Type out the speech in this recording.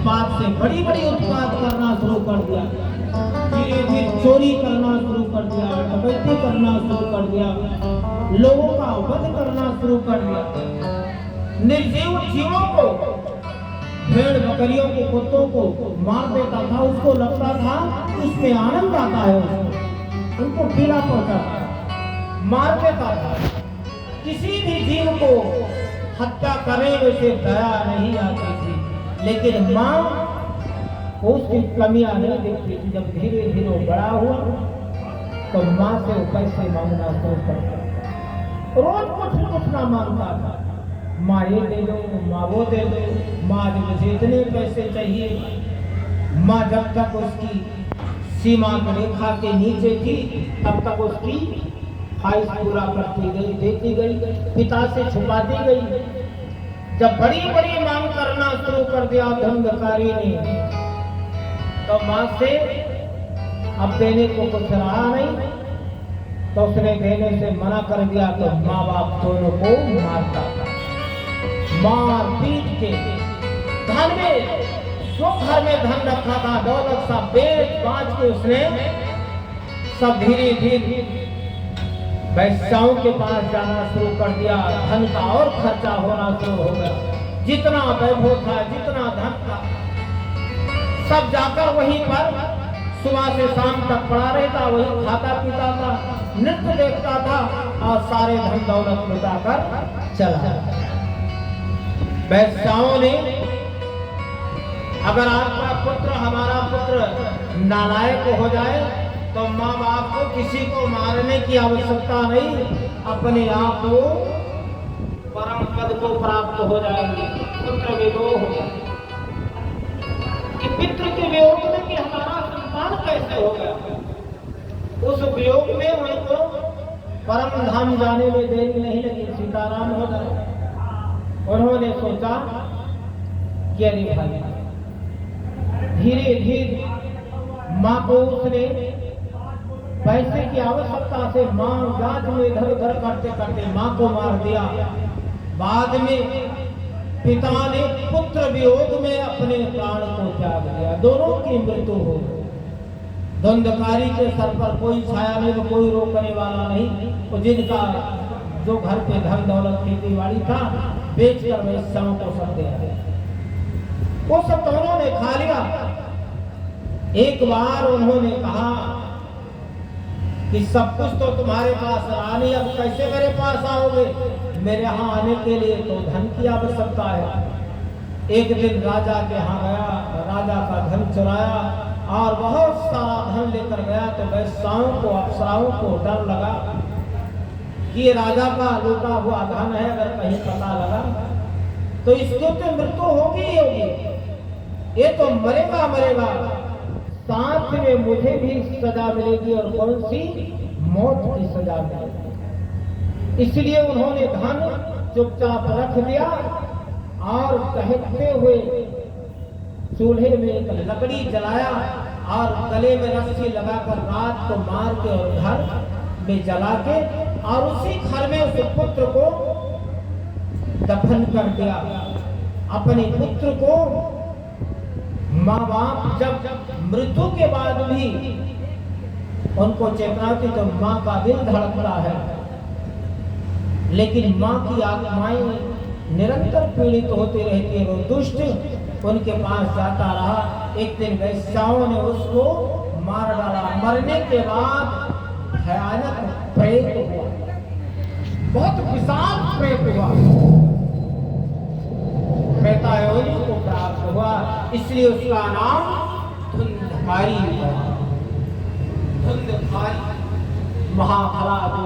उत्पात से बड़ी बड़ी उत्पात करना शुरू कर दिया, धीरे धीरे चोरी करना शुरू कर दिया, डकैती करना शुरू कर दिया, लोगों का वध करना शुरू कर दिया। निर्जीव जीवों को, भेड़ बकरियों को, कुत्तों को मार देता था। उसको लगता था उसमें आनंद आता है, उनको पीड़ा पहुंचाता, मार देता था। किसी भी जीव को हत्या करने में से दया नहीं आती थी, लेकिन माँ को उसकी कमियां नहीं देखती थी। जब धीरे धीरे वो बड़ा हुआ तो माँ से वो पैसे मांगना शुरू कर दिया। रोज कुछ ना मांगता था, माँ ये दे दो, माँ वो दे दो, माँ मुझे इतने पैसे चाहिए। माँ जब तक उसकी सीमा रेखा के नीचे थी तब तक उसकी ख्वाहिश पूरा करती गई, देती गई, पिता से छुपाती गई। जब बड़ी बड़ी मांग करना शुरू कर दिया धंधकारी ने, तो माँ से अब देने को कुछ रहा नहीं, तो उसने देने से मना कर दिया। तो माँ बाप दोनों को मारता था, मार पीट के। धन में, जो घर में धन रखा था, दौलत सा बेच बाच के उसने सब धीरे धीरे वैश्याओं के पास जाना शुरू कर दिया। धन का और खर्चा होना शुरू हो गया। जितना वैभव था, जितना धन था, सब जाकर वहीं पर सुबह से शाम तक पड़ा रहता, वही खाता पीता था, नृत्य देखता था और सारे धन दौलत लुटाकर चला। वैश्याओं ने, अगर आपका पुत्र, हमारा पुत्र नालायक हो जाए तो माँ बाप को किसी को मारने की आवश्यकता नहीं, अपने आप को परम पद को प्राप्त हो जाएंगे। पुत्र वियोग हो जाए कि पितृ के वियोग में कि हमारा संतान कैसे हो गया, उस वियोग में उनको परम धाम जाने में देरी नहीं लगी, सीताराम हो गए। उन्होंने सोचा कि अरे भाई, धीरे धीरे माँ को उसने पैसे की आवश्यकता से माँ जांच में इधर उधर करते करते माँ को मार दिया। बाद में पिता ने पुत्र वियोग में अपने प्राण को त्याग दिया। दोनों की मृत्यु हो गई। धुंधकारी के सर पर कोई छाया नहीं, कोई रोकने वाला नहीं। तो जिनका जो घर पे धन दौलत खेती बाड़ी था, बेचकर वैश्याओं को सब दे दिया। वो सब तो उन्होंने खा लिया। एक बार उन्होंने कहा कि सब कुछ तो तुम्हारे पास रहा नहीं, अब कैसे मेरे पास आओगे? मेरे यहाँ आने के लिए तो धन की आवश्यकता है। एक दिन राजा के यहाँ गया, राजा का धन चुराया और बहुत सारा धन लेकर गया। तो वैश्याओं को, अप्सराओं को डर लगा कि ये राजा का लूटा हुआ धन है, अगर कहीं पता लगा तो इसको तो मृत्यु होगी ही होगी, ये तो मरेगा मरेगा, साथ में मुझे भी सजा मिलेगी। और कौन सी? मौत की सजा मिलेगी। इसलिए उन्होंने धन चुपचाप रख दिया और कहते हुए चूल्हे में एक लकड़ी जलाया और गले में रस्सी लगाकर रात को मार के और घर में जला के और उसी घर में उस पुत्र को दफन कर दिया। अपने पुत्र को माँ बाप जब मृत्यु के बाद भी उनको चेतावती तो माँ का दिल धड़कता है, लेकिन माँ की आत्माएं निरंतर पीड़ित होती रहती है। वो दुष्ट उनके पास जाता रहा। एक दिन वैश्याओं ने उसको मार डाला। मरने के बाद भयानक प्रेत हुआ, बहुत विशाल प्रेत हुआ, प्रेतायोनि को प्राप्त हुआ। इसलिए उसका नाम धुंधकारी है। धुंधकारी महाफला जो